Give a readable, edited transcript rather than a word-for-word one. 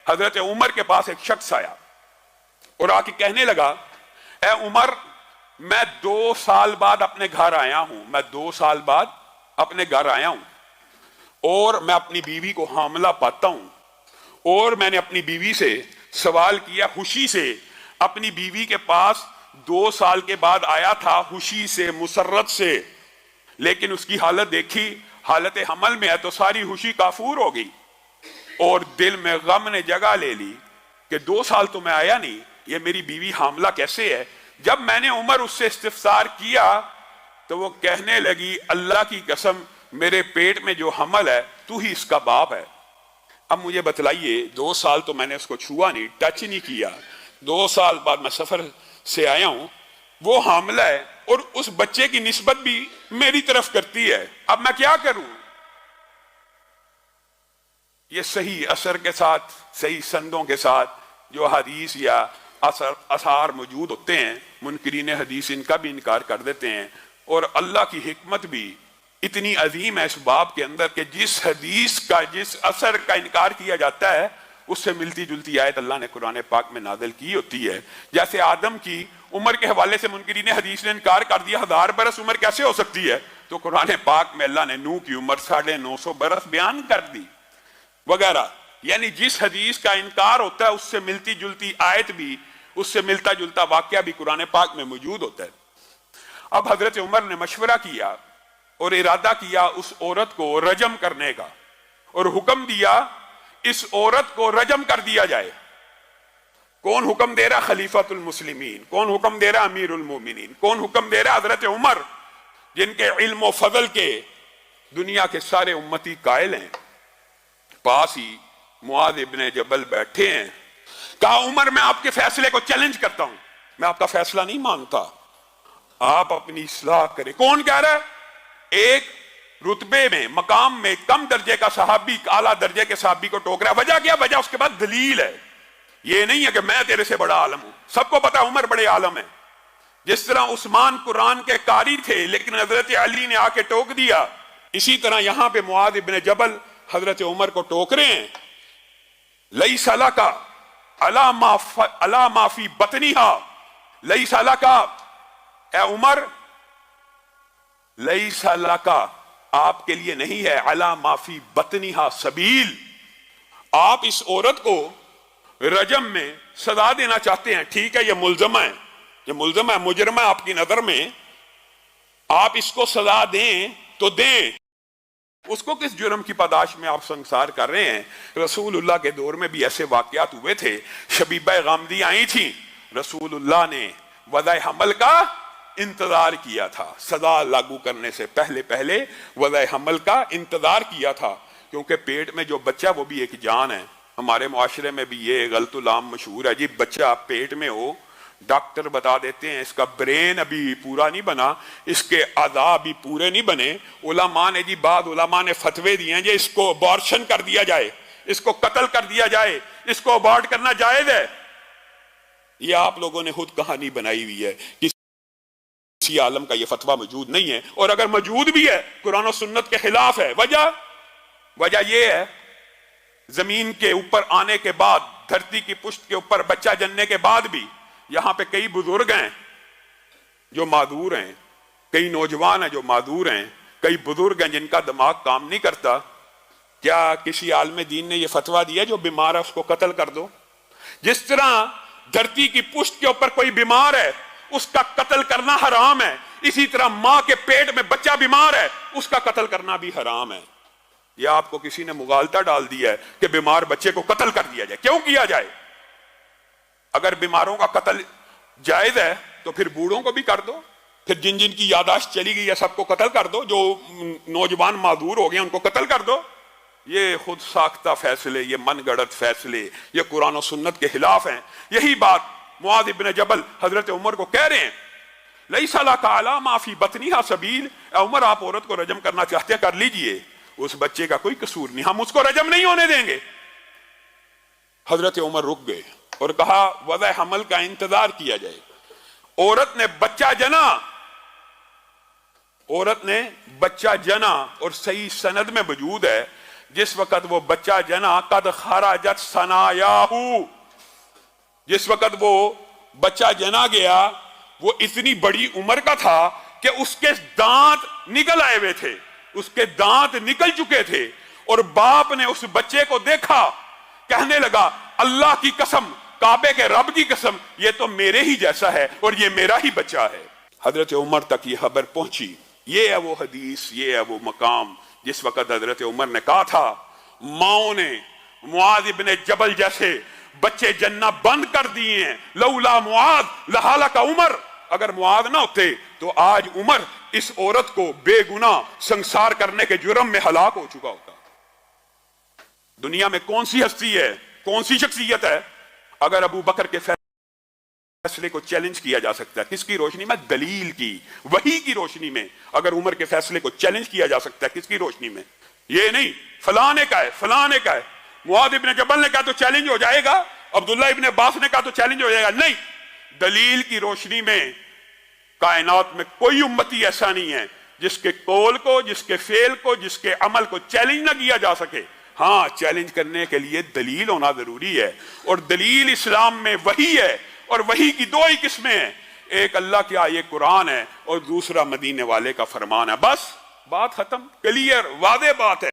हजरत उमर के पास एक शख्स आया और आके कहने लगा, ए उमर, मैं 2 साल बाद अपने घर आया हूं, मैं 2 साल बाद अपने घर आया हूं और मैं अपनी बीवी को हामला पाता हूं और मैंने अपनी बीवी से सवाल किया, खुशी से अपनी बीवी के पास 2 साल के बाद आया था, खुशी से, मुसर्रत से, लेकिन उसकी हालत देखी, हालत हमल में है तो सारी खुशी काफूर हो गई और दिल में गम ने जगह ले ली कि 2 साल तो मैं आया नहीं, ये मेरी बीवी हामला कैसे है। जब मैंने उमर उससे इस्तिफसार किया तो वो कहने लगी, अल्लाह की कसम, मेरे पेट में जो हमल है तू ही इसका बाप है। अब मुझे बतलाइए, 2 साल तो मैंने उसको छुआ नहीं, टच नहीं किया, 2 साल बाद मैं सफर से आया हूं, वो हामला है और उस बच्चे की निस्बत भी मेरी तरफ करती है, अब मैं क्या करूं। ये सही असर के साथ, सही संदों के साथ जो हदीस या असार मौजूद होते हैं, मुनकिरीन हदीस इनका भी इनकार कर देते हैं। और अल्लाह की हिकमत भी इतनी अजीम है इस बाब के अंदर कि जिस हदीस का, जिस असर का इनकार किया जाता है उससे मिलती जुलती आयत अल्लाह ने कुरान पाक में नादिल की होती है। जैसे आदम की उम्र के हवाले से मुनकिरीन हदीस ने इनकार कर दिया, 1000 बरस उम्र कैसे हो सकती है, तो कुरान पाक में अल्लाह ने नूह की उम्र 950 बरस बयान कर दी वगैरह। यानी जिस हदीस का इनकार होता है उससे मिलती जुलती आयत भी, उससे मिलता जुलता वाक्या भी कुरान पाक में मौजूद होता है। अब हजरत उमर ने मशवरा किया और इरादा किया उस औरत को रजम करने का और हुक्म दिया इस औरत को रजम कर दिया जाए। कौन हुक्म दे रहा? खलीफातुल मुस्लिमीन। कौन हुक्म दे रहा? अमीरुल मोमिनीन। कौन हुक्म दे रहा? हजरत उमर, जिनके इल्म और फजल के दुनिया के सारे उम्मती कायल हैं। पास ही मुआज इब्ने जबल बैठे हैं। कहा, उमर, मैं आपके फैसले को चैलेंज करता हूं, मैं आपका फैसला नहीं मानता, आप अपनी इस्लाह करें। कौन कह रहा है? एक रुतबे में, मकाम में कम दर्जे का सहाबी आला दर्जे के सहाबी को टोक रहा है। वजह क्या? वजह उसके बाद दलील है। ये नहीं है कि मैं तेरे से बड़ा आलम हूं, सबको पता उमर बड़े आलम है। जिस तरह उस्मान कुरान के कारी थे लेकिन हजरत अली ने आके टोक दिया, इसी तरह यहां पे मुआज इब्ने जबल हजरत उमर को टोक रहे हैं। लई साला का अला माफी बतनीहा, लई साला का, ए उमर, लई साला का आपके लिए नहीं है, अला माफी बतनीहा सबील। आप इस औरत को रजम में सजा देना चाहते हैं, ठीक है, ये मुल्जमा है, ये मुल्जमा है, मुजरमा है आपकी नजर में, आप इसको सजा दें तो दें। उसको किस जुर्म की पादाश में आप संसार कर रहे हैं? रसूलुल्लाह के दौर में भी ऐसे वाकयात हुए थे। शबीबा गामदी आई थी, रसूलुल्लाह ने वज़ा हमल का इंतजार किया था, सजा लागू करने से पहले पहले वज़ा हमल का इंतजार किया था, क्योंकि पेट में जो बच्चा वो भी एक जान है। हमारे मुआशरे में भी ये गलतुल आम मशहूर है जी, बच्चा पेट में हो, डॉक्टर बता देते हैं इसका ब्रेन अभी पूरा नहीं बना, इसके आधा अभी पूरे नहीं बने। उलमा ने जी, बाद उलमा ने फतवे दिए हैं जी, इसको अबॉर्शन कर दिया जाए, इसको कत्ल कर दिया जाए, इसको अबॉर्ट करना जायज है। ये आप लोगों ने खुद कहानी बनाई हुई है, किसी आलम का ये फतवा मौजूद नहीं है, और अगर मौजूद भी है कुरान और सुन्नत के खिलाफ है। वजह यह है, जमीन के ऊपर आने के बाद, धरती की पुष्ट के ऊपर बच्चा जन्ने के बाद भी यहां पे कई बुजुर्ग हैं जो मादूर हैं, कई नौजवान हैं जो मादूर हैं, कई बुजुर्ग हैं जिनका दिमाग काम नहीं करता। क्या किसी आलम दीन ने यह फतवा दिया जो बीमार है उसको कत्ल कर दो? जिस तरह धरती की पुष्ट के ऊपर कोई बीमार है उसका कत्ल करना हराम है, इसी तरह मां के पेट में बच्चा बीमार है उसका कत्ल करना भी हराम है। यह आपको किसी ने मुगालता डाल दिया है कि बीमार बच्चे को कत्ल कर दिया जाए। क्यों किया जाए? अगर बीमारों का कत्ल जायज है तो फिर बूढ़ों को भी कर दो, फिर जिन जिन की यादाश्त चली गई है सबको कत्ल कर दो, जो नौजवान मादूर हो गए उनको कत्ल कर दो। ये खुद साख्ता फैसले, ये मनगढ़ंत फैसले, ये कुरान और सुन्नत के खिलाफ हैं। यही बात मुआज इब्ने जबल हजरत उमर को कह रहे हैं, लईसा लका अला माफी बतनीहा सबील। उमर, आप औरत को रजम करना चाहते हैं, कर लीजिए, उस बच्चे का कोई कसूर नहीं, हम उसको रजम नहीं होने देंगे। हजरत उमर रुक गए और कहा, वज़ा हमल का इंतजार किया जाए। औरत ने बच्चा जना, औरत ने बच्चा जना, और सही सनद में मौजूद है जिस वक्त वो बच्चा जना कद खराजत सनायाहू, जिस वक्त वो बच्चा जना गया वो इतनी बड़ी उम्र का था कि उसके दांत निकल आए हुए थे, उसके दांत निकल चुके थे। और बाप ने उस बच्चे को देखा, कहने लगा अल्लाह की कसम, काबे के रब की कसम, ये तो मेरे ही जैसा है और ये मेरा ही बच्चा है। हजरत उमर तक ये खबर पहुंची। ये है वो हदीस, ये है वो मकाम जिस वक्त हजरत उमर ने कहा था माओ ने मुआज इब्ने जबल जैसे बच्चे जन्ना बंद कर दिए हैं, लौला मुआज लहाला का उमर, अगर मुआज ना होते तो आज उमर इस औरत को बेगुनाह संसार करने के जुर्म में हलाक हो चुका होता। दुनिया में कौन सी हस्ती है, कौन सी शख्सियत है, अगर अबू बकर के फैसले को चैलेंज किया जा सकता है किसकी रोशनी में? दलील की, वही की रोशनी में। अगर उमर के फैसले को चैलेंज किया जा सकता है किसकी रोशनी में? ये नहीं फलाने का है, फलाने का है। मुआद इब्ने जबल ने कहा तो चैलेंज हो जाएगा, अब्दुल्ला इब्ने अब्बास ने कहा तो चैलेंज हो जाएगा। नहीं, दलील की रोशनी में कायनात में कोई उम्मती ऐसा नहीं है जिसके कौल को, जिसके फेल को, जिसके अमल को चैलेंज ना किया जा सके। हाँ, चैलेंज करने के लिए दलील होना जरूरी है, और दलील इस्लाम में वही है, और वही की दो ही किस्में हैं, एक अल्लाह की आयत कुरान है और दूसरा मदीने वाले का फरमान है। बस बात खत्म, क्लियर वादे बात है।